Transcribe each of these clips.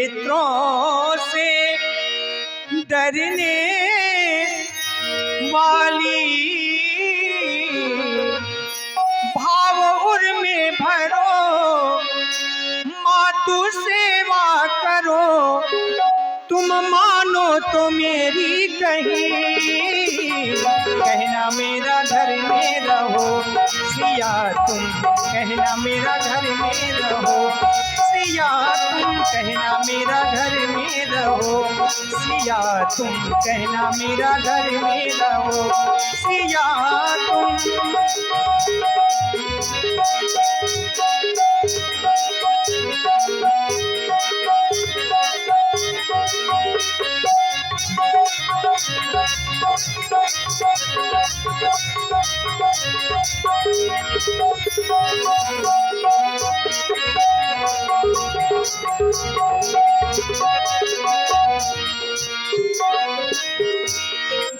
क्षेत्रों से डरने वाली भाव उर में भरो, मातु सेवा करो, तुम मानो तो मेरी कहीं, कहना मेरा घर में रहो सिया, तुम कहना मेरा घर में रहो सिया, तुम कहना मेरा घर में रहो सिया, तुम कहना मेरा घर में रहो सिया तुम।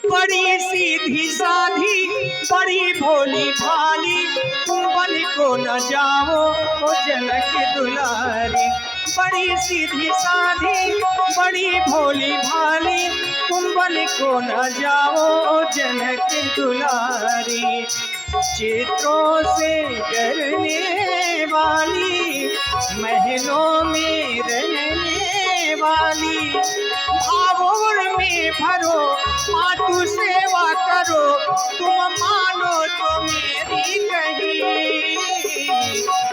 बड़ी सीधी साधी बड़ी भोली भाली, तुम बन को न जाओ ओ जनक दुलारी। बड़ी सीधी साधी बड़ी भोली भाली, तुम बन को न जाओ ओ जनक दुलारी। चित्रों से डरने वाली, महलों में रहने वाली, भावों में भरो, मातु सेवा करो, तुम मानो तो मेरी कहीं,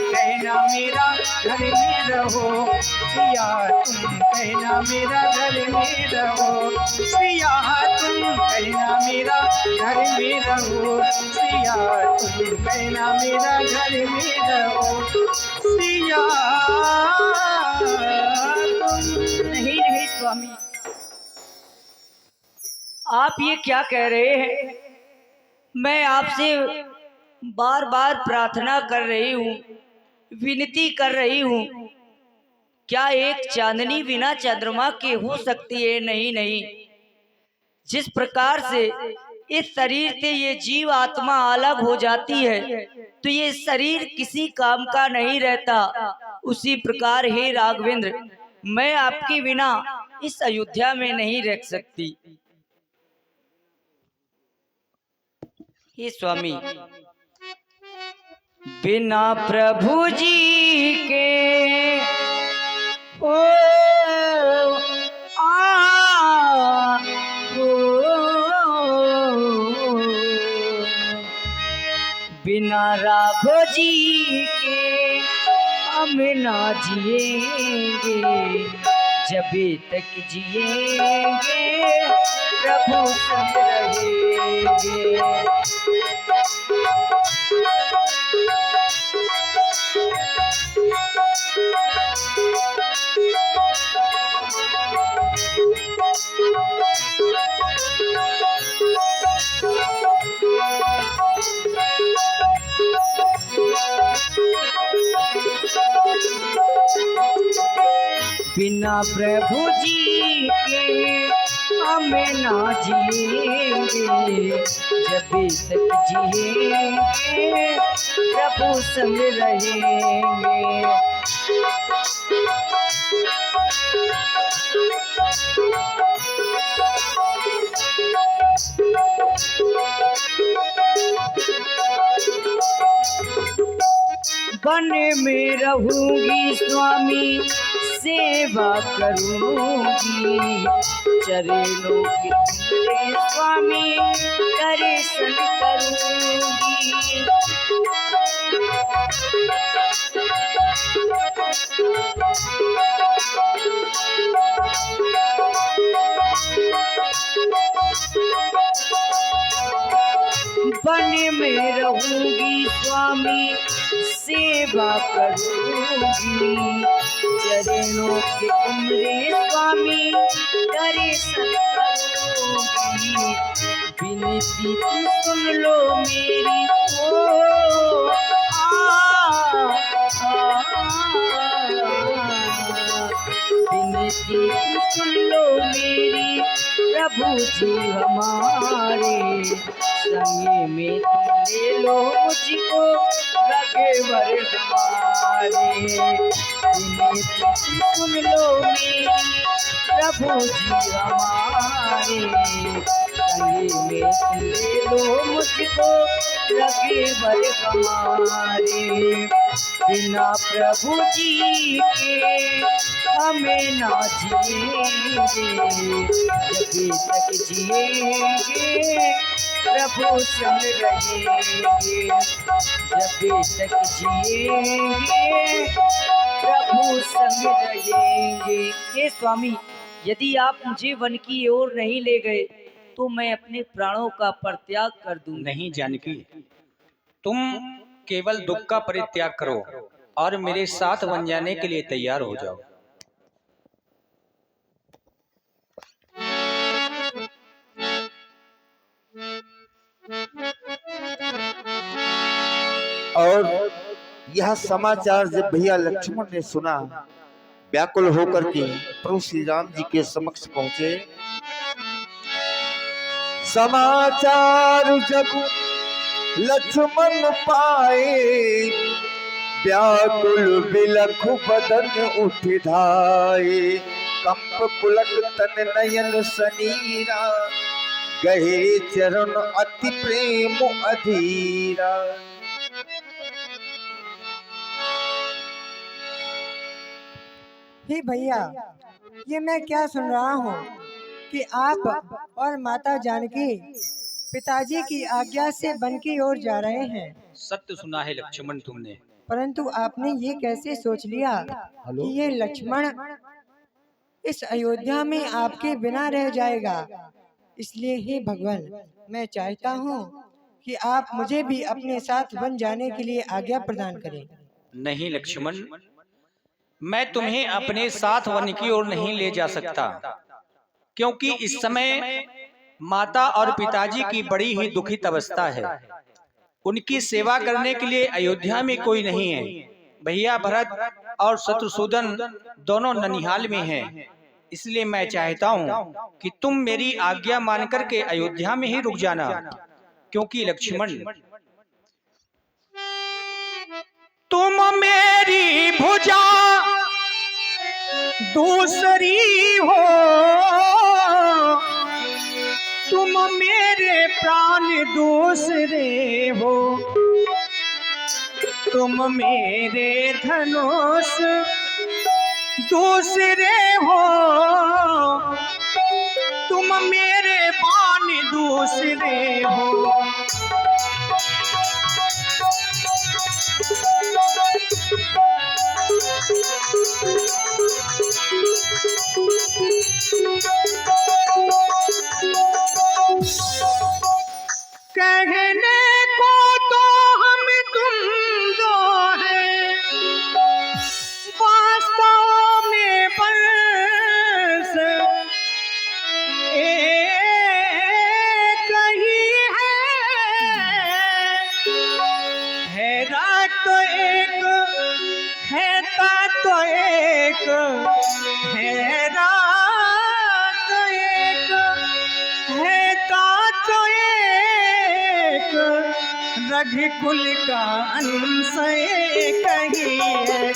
कहना मेरा घर में रहो सिया, तुम कहना मेरा घर में रहो सिया, तुम कहना मेरा घर में रहो सिया, तुम कहना मेरा घर में रहो सिया तुम। नहीं स्वामी, आप ये क्या कह रहे हैं? मैं आपसे बार बार प्रार्थना कर रही हूँ, विनती कर रही हूँ, क्या एक चांदनी बिना चंद्रमा के हो सकती है? नहीं नहीं, जिस प्रकार से इस शरीर से ये जीव आत्मा अलग हो जाती है तो ये शरीर किसी काम का नहीं रहता, उसी प्रकार हे राघवेंद्र, मैं आपके बिना इस अयोध्या में नहीं रह सकती। हे स्वामी, बिना प्रभु जी के ओ बिना राघव जी के हम ना जिएंगे, जब तक जिएंगे प्रभु संग रहेंगे। बिना प्रभु जी के हम ना जिएंगे, जब तक जिएंगे प्रभु संग रहेंगे। वन में रहूंगी स्वामी, सेवा करूंगी, चरणों के तुम्हारे स्वामी दर्शन करूंगी। वन में रहूंगी स्वामी, सेवा करूंगी, चरणों के तुम्हारे स्वामी दर्शन करूंगी। विनती सुन लो मेरी ओ विनती सुन लो मेरी, प्रभु जी हमारे संग में तुम ले लो मुझको, रघुवर हमारे। विनती सुन लो मेरी प्रभु जी हमारे, संगी में तुम ले लो मुझको लगे बर हमारे। बिना प्रभु जी के हमें ना जिएंगे, जब तक जिएंगे प्रभु संग रहेंगे, जब तक जिएंगे प्रभु संग रहेंगे। हे स्वामी, यदि आप मुझे वन की ओर नहीं ले गए तो मैं अपने प्राणों का परित्याग कर दूं। नहीं जानकी, तुम केवल दुख का परित्याग करो और मेरे साथ बन जाने के लिए तैयार हो जाओ। और यह समाचार जब भैया लक्ष्मण ने सुना, व्याकुल होकर के प्रभु श्री राम जी के समक्ष पहुंचे। समाचार जब लक्ष्मण पाए, व्याकुल बिलख बदन उठ धाये, कंप पुलक तन नयन सनीरा, गहे चरण अति प्रेम अधीरा। हे भैया, ये मैं क्या सुन रहा हूँ कि आप और माता जानकी पिताजी की आज्ञा से वन की ओर जा रहे हैं। सत्य सुना है लक्ष्मण तुमने। परंतु आपने ये कैसे सोच लिया कि ये लक्ष्मण इस अयोध्या में आपके बिना रह जाएगा? इसलिए हे भगवान, मैं चाहता हूँ कि आप मुझे भी अपने साथ वन जाने के लिए आज्ञा प्रदान करें। नहीं लक्ष्मण, मैं तुम्हें अपने साथ वन की ओर नहीं ले जा सकता, क्योंकि इस समय माता और पिताजी की बड़ी ही दुखित अवस्था है। उनकी सेवा करने के लिए अयोध्या में कोई नहीं है। भैया भरत और शत्रुसूदन दोनों ननिहाल में हैं। इसलिए मैं चाहता हूँ कि तुम मेरी आज्ञा मान करके अयोध्या में ही रुक जाना, क्योंकि लक्ष्मण तुम मेरी भुजा दूसरी हो, तुम मेरे प्राण दूसरे हो, तुम मेरे धनुष दूसरे हो, तुम मेरे बाण दूसरे हो। कहने को तो हम तुम दो हैं, वास्तव में बस एक ही है रात तो एक है, ता तो एक है, रात तो एक है, ता तो एक, रघुकुल का अंश एक ही है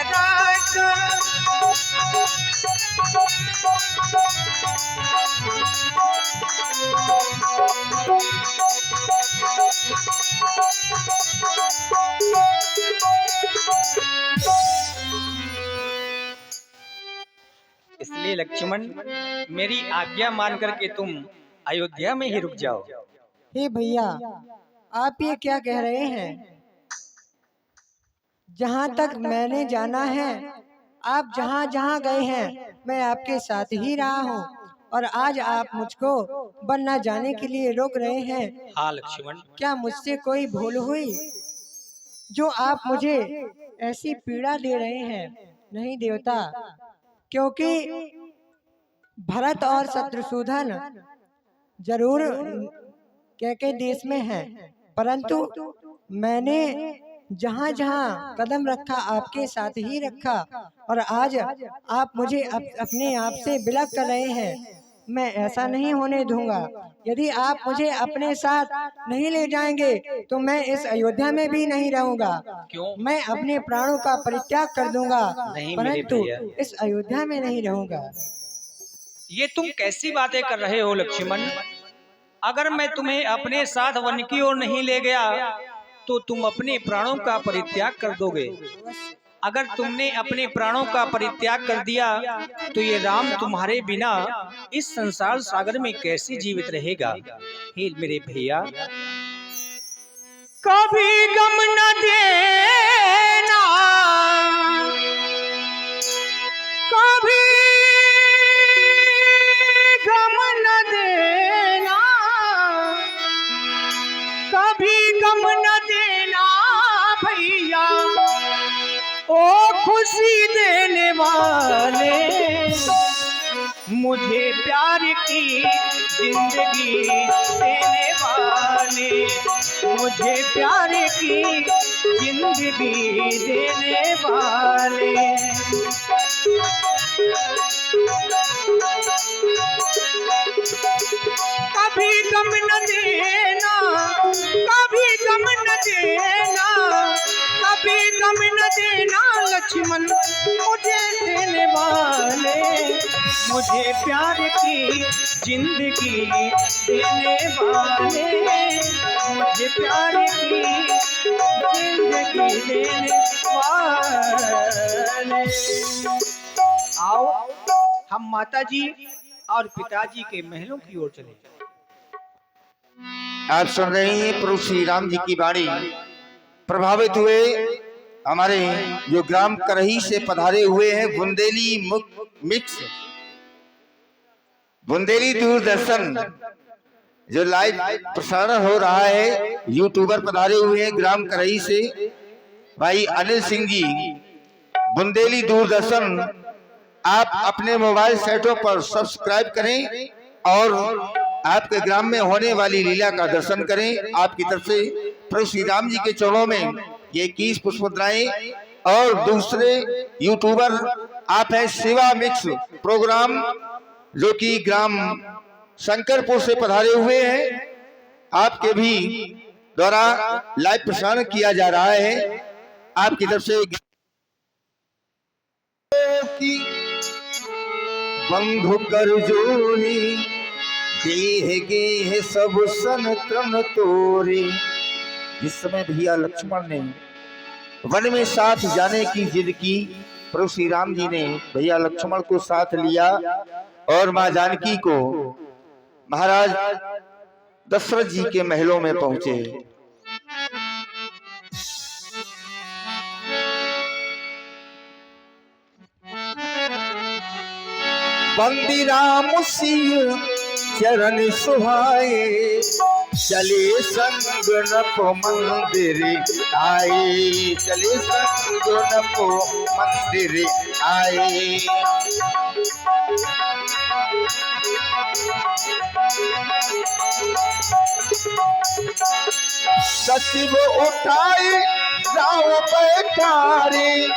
रात। इसलिए लक्ष्मण, मेरी आज्ञा मान करके तुम अयोध्या में ही रुक जाओ। हे भैया, आप ये क्या कह रहे हैं? जहाँ तक मैंने जाना है, आप जहाँ जहाँ गए हैं मैं आपके साथ ही रहा हूँ, और आज आप मुझको वन न जाने के लिए रोक रहे हैं। हाँ लक्ष्मण, क्या मुझसे कोई भूल हुई जो आप मुझे ऐसी पीड़ा दे रहे हैं? नहीं देवता, क्योंकि भरत और शत्रुसूदन जरूर कैके देश में हैं, परंतु मैंने जहाँ जहाँ कदम रखा आपके साथ ही रखा, और आज आप मुझे अपने आप से विलग कर रहे हैं। मैं ऐसा नहीं होने दूंगा। यदि आप मुझे अपने साथ नहीं ले जाएंगे तो मैं इस अयोध्या में भी नहीं रहूंगा। क्यों? मैं अपने प्राणों का परित्याग कर दूंगा, नहीं मेरे परंतु भैया, इस अयोध्या में नहीं रहूंगा। ये तुम कैसी बातें कर रहे हो लक्ष्मण? अगर मैं तुम्हें अपने साथ वन की ओर नहीं ले गया तो तुम अपने प्राणों का परित्याग कर दोगे। अगर तुमने अपने प्राणों का परित्याग कर दिया तो ये राम तुम्हारे बिना इस संसार सागर में कैसे जीवित रहेगा? हे मेरे भैया, कभी गम न देना, कभी गम न देना, कभी गम न देना भैया, ओ खुशी देने वाले, मुझे प्यार की जिंदगी देने वाले, मुझे प्यार की जिंदगी देने वाले। कभी गम न देना, कभी गम न देना, कभी गम न देना लक्ष्मण, मुझे देने वाले, मुझे प्यार की जिंदगी देने वाले, मुझे प्यार की जिंदगी देने वाले। आओ हम माताजी और पिताजी के महलों की ओर चले। आप सुन रहे हैं प्रभु श्री राम जी की वाणी। प्रभावित हुए हमारे जो ग्राम करही से पधारे हुए हैं बुंदेली मिक्स, बुंदेली दूरदर्शन जो लाइव प्रसारण हो रहा है, यूट्यूबर पधारे हुए हैं ग्राम करही से भाई अनिल सिंह जी। बुंदेली दूरदर्शन आप अपने मोबाइल सेटों पर सब्सक्राइब करें और आपके ग्राम में होने वाली लीला का दर्शन करें। आपकी तरफ से प्रभु श्री राम जी के चरणों में ये 21 पुष्प मुद्राएं। और दूसरे यूट्यूबर आप हैं शिवा मिक्स प्रोग्राम, जो कि ग्राम शंकरपुर से पधारे हुए हैं, आपके भी द्वारा लाइव प्रसारण किया जा रहा है। आपकी तरफ से बंधु कर जोरी, देह गेह सब सन तन तोरे। जिस समय भैया लक्ष्मण ने वन में साथ जाने की जिद की, प्रभु श्री राम जी ने भैया लक्ष्मण को साथ लिया और मां जानकी को महाराज दशरथ जी के महलों में पहुंचे। बंदी राम सिंह चरण सुहाए, चले संग नप मंदिर आए, चले संग नप मंदिर आए। सचिव उठाए राव बैठारे,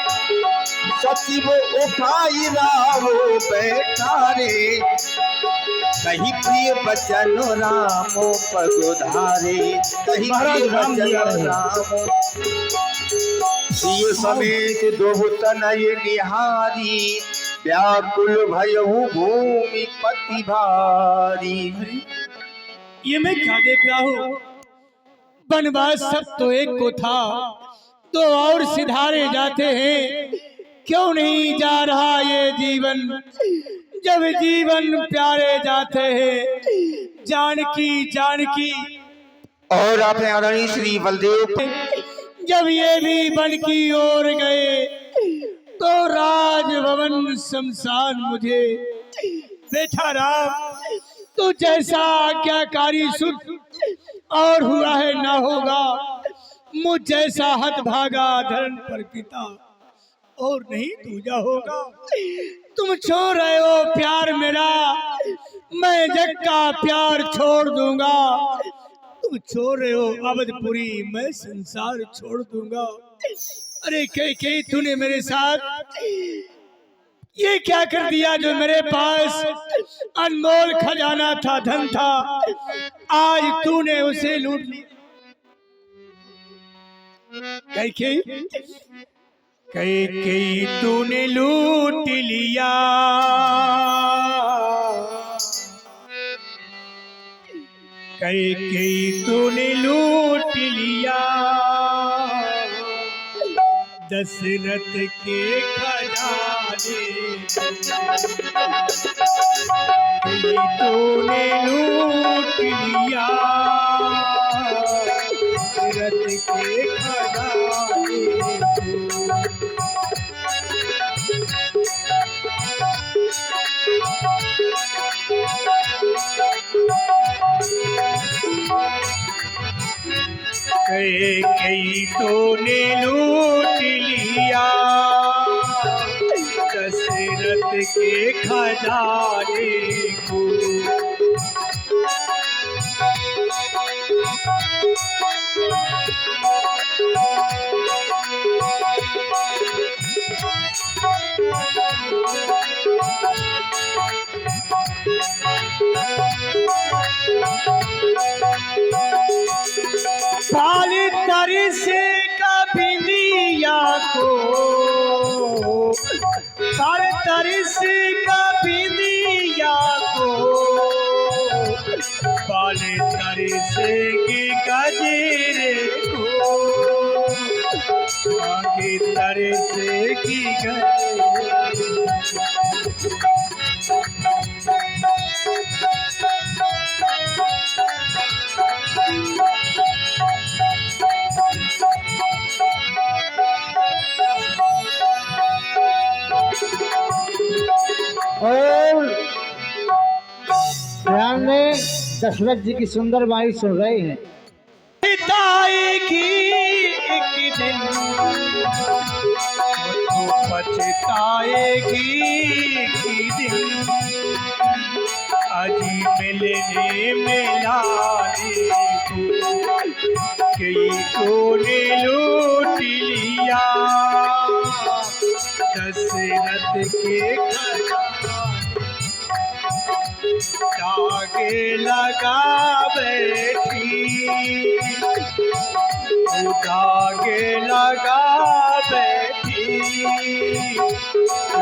सचिव उठाई राव बैठारे, कहीं प्रिय बचन राम पगुधारे, कहीं प्रिय बचन राम। सिय समेत दो तनय निहारी, व्याकुल भयउ भूमि पति भारी। ये मैं क्या देख रहा हूँ? वनवास सब तो एक को था, तो और सिधारे जाते हैं, क्यों नहीं जा रहा ये जीवन? जब जीवन प्यारे जाते हैं, जानकी जानकी। और आपने आदरणीय श्री बलदेव, जब ये भी वन की ओर गए तो राजभवन शमशान मुझे। बेटा राम, तू जैसा आज्ञाकारी सुन और हुआ है ना होगा, मुझ जैसा हतभागा धर्म पर पिता और नहीं दूजा होगा। तुम छोड़ रहे हो प्यार मेरा, मैं जग का प्यार छोड़ दूंगा। तुम छोड़ रहे हो अवधपुरी, मैं संसार छोड़ दूंगा। अरे कई तूने मेरे साथ ये क्या कर दिया जो मेरे पास अनमोल खजाना था, धन था, आज तूने उसे लूट लिया। कई तूने लूट लिया, कई तूने लूट लिया, दशरथ के खजाने कई तूने लूट लिया, दशरथ के खजाने कई तूने लूट लिया, दशरथ के खजाने को। पाली तरी से कभी लिया को, पाली तरी से कभी लिया को, पाली तरी से की गजरे को, आगे तरी से की गजरे। और ध्यान में दशरथ जी की सुंदर वाणी सुन रहे हैं। पछताएगी एक दिन, पछताएगी एक दिन, अजी मिलने मिलाने को कई तूने लूट लिया, दशरथ के दागे लगा बैठी, दागे लगा बैठी,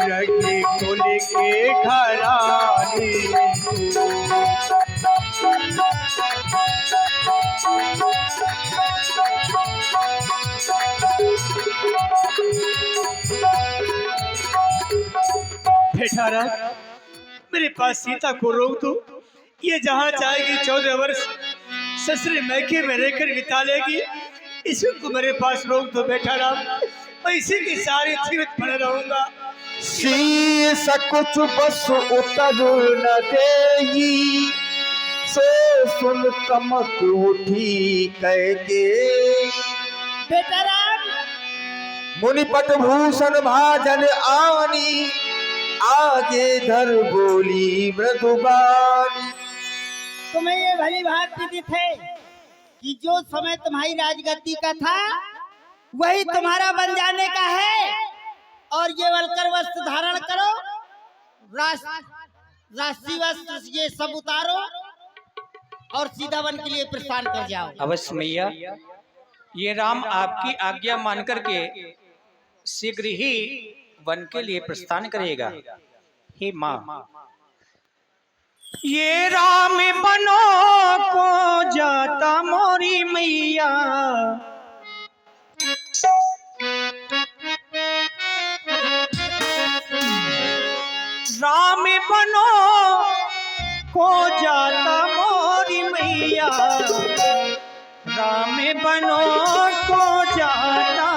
रघी कुल के घराने बेटा राम, मेरे पास सीता को रोक दो। ये जहाँ चाहेगी 14 वर्ष ससुर मैके में रहकर बिता लेगी। इसको मेरे पास रोक दो बेटा राम, मैं इसी की सारी जीवित बन रहूंगा। शीस कुछ बस उतर न देगी, से सुन तमक उठी कह के, बेटा राम, मुनिपट भूषण भाजन आनी, आगे धर बोली मृदुबानी। तुम्हें ये भली बात विदित है कि जो समय तुम्हारी राजगद्दी का था वही तुम्हारा बन जाने का है, और ये वलकर वस्त्र धारण करो, राष्ट्रीय वस्त्र ये सब उतारो और सीधा वन के लिए प्रस्थान कर जाओ। अवश्य मैया, ये राम आपकी आज्ञा मान करके शीघ्र ही वन के लिए प्रस्थान करेगा। हे माँ, ये राम बनो को जाता मोरी मैया, राम बनो को जाता मोरी मैया, राम बनो को जाता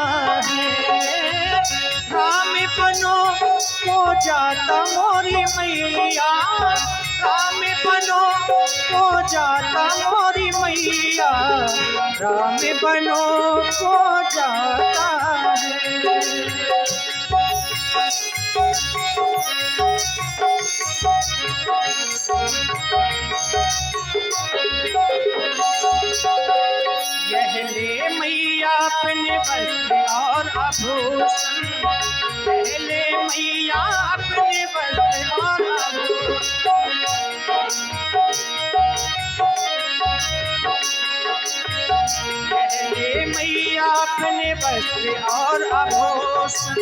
है, राम बनो को जाता मोरी मैया, राम बनो को जाता मोरी मैया, राम बनो को जाता है। यह ले मैया अपने वस्त्र और आभूषण, यह ले मैया अपने बस और ले मैया अपने वस्त्र और आभूषण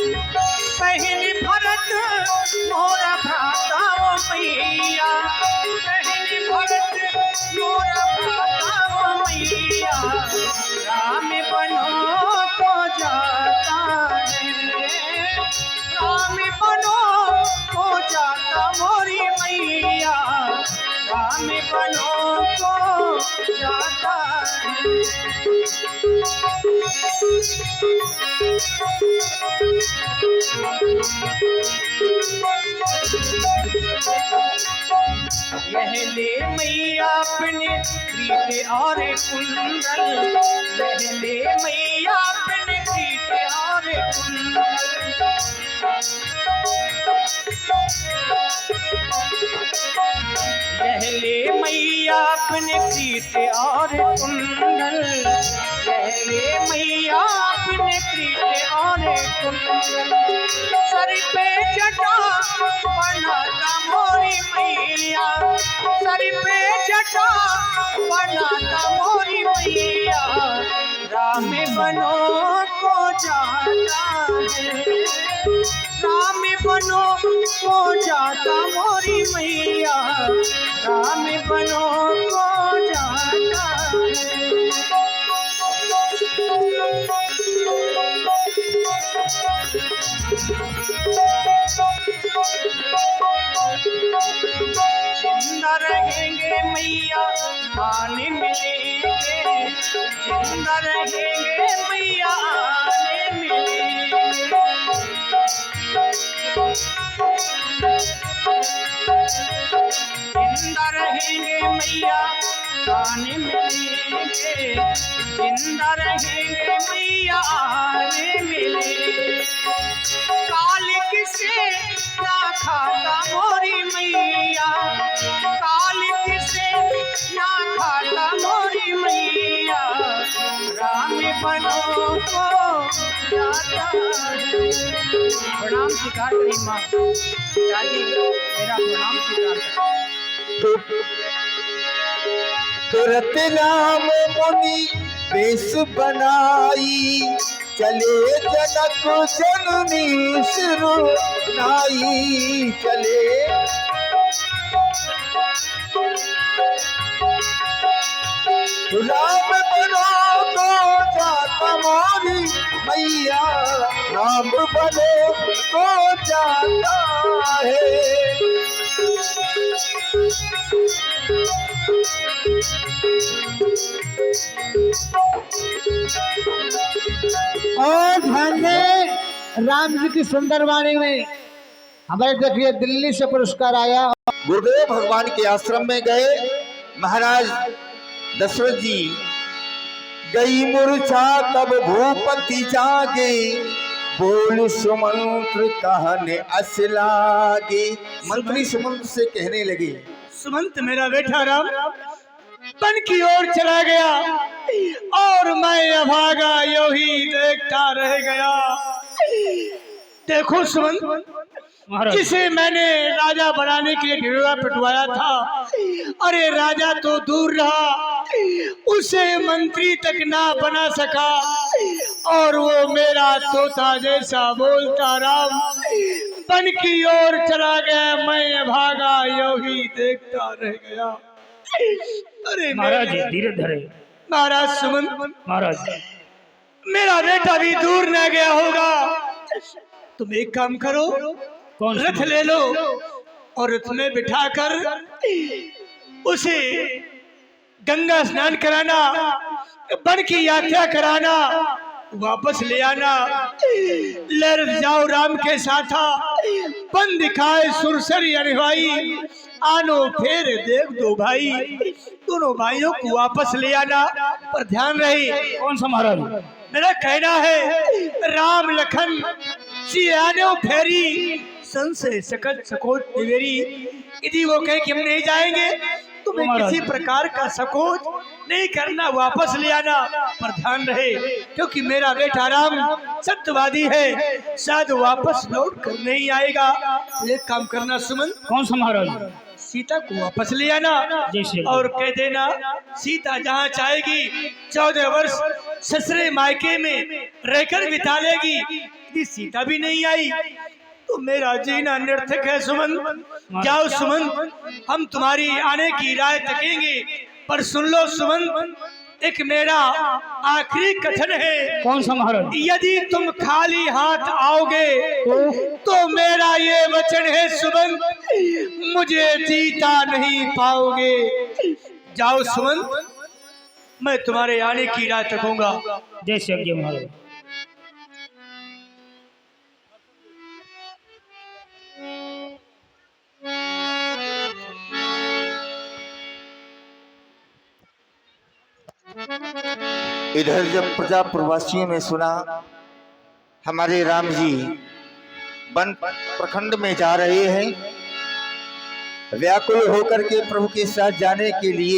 पहन भरत मोरा भ्राता ओ मैया, पहन भरत मोरा भ्राता ओ मैया, राम बनो को जाता है, राम बनो को जाता मोरी मैया, राम बनो को जाता है। यह ले मैया अपने क्रीट और कुंडल, यह ले मैया अपने क्रीट और कुंडल, यह ले मैया अपने क्रीट और कुंडल, यह ले मैया अपने क्रीट और कुंडल, सर पे जटा बनाता मोरी मैया, सर पे जटा बनाता मोरी मैया, राम बनो को जाता है, राम बनो को जाता मोरी मैया, राम बनो को जाता है। जिंदा रहेंगे मैया आने मिलेंगे, जिंदा रहेंगे मैया आने मिलेंगे, जिंदा रहेंगे मैया आने मिलेंगे, जिंदा रहेंगे मैया आने मिलेंगे, काल किसे ना खाता मोरी मैया, काल किसे ना खाता मोरी मैया, राम बनो को जाता है। प्रणाम स्वीकार करी माँ दादी, मेरा प्रणाम स्वीकार करें। तुरत राम मुनि वेश बनाई, चले जनक जननी सिरु नाई, चले राम बनो तो जाता मोरी मैया, राम बनो तो जाता है। और धन्य राम जी की सुंदर वाणी में हमारे देखिए दिल्ली से पुरस्कार आया। गुरुदेव भगवान के आश्रम में गए, महाराज दशरथ जी गई मूर्छा तब भूपति जागे, बोल सुमंत्र कहने असलागे। मंत्री सुमंत से कहने लगे, सुमंत मेरा बेटा राम वन की ओर चला गया और मैं अभागा यो ही देखता रह गया। देखो सुमंत, जिसे मैंने राजा बनाने के लिए ढिंढोरा पिटवाया था, अरे राजा तो दूर रहा, उसे मंत्री तक ना बना सका, और वो मेरा तोता जैसा बोलता राम वन की ओर चला गया, मैं भागा यो ही देखता रह गया। अरे महाराज धीरे धरे। महाराज सुमंत, महाराज मेरा बेटा भी दूर न गया होगा, तुम एक काम करो, कौन रथ ले लो और रथ में बिठाकर उसे गंगा स्नान कराना, वन की यात्रा कराना, वापस ले आना, लड़ जाओ राम के साथा, वन दिखाए सुरसरी अनवाई, आनो फेर देख दो भाई, दोनों भाइयों को वापस ले आना, पर ध्यान रहे। कौन सा महाराज? मेरा कहना है राम लखन सियानो फेरी संशय सकट सकोट निवेरी, यदि वो कहे कि हम नहीं जाएंगे तुम्हें महाराज। किसी प्रकार का संकोच नहीं करना, वापस ले आना, पर ध्यान रहे क्योंकि मेरा बेटा राम सत्यवादी है, शायद वापस लौट कर नहीं आएगा। एक काम करना सुमन, कौन सा महाराज? सीता को वापस ले आना जैसे और कह देना सीता जहाँ चाहेगी 14 वर्ष ससुरे मायके में रहकर बिता लेगी। यदि सीता भी नहीं आई तो मेरा जीना निरर्थक है सुमन। जाओ सुमन, हम तुम्हारी आने की राह तकेंगे, पर सुन लो सुमन, एक मेरा आखिरी कथन है। कौन सा महाराज? यदि तुम खाली हाथ आओगे तो मेरा ये वचन है सुमन, मुझे जीता नहीं पाओगे। जाओ सुमन, मैं तुम्हारे आने की राह तकूंगा। जैसे आज्ञा महाराज। इधर जब प्रजा प्रवासियों ने सुना हमारे राम जी वन प्रखंड में जा रहे हैं, व्याकुल होकर के प्रभु के साथ जाने के लिए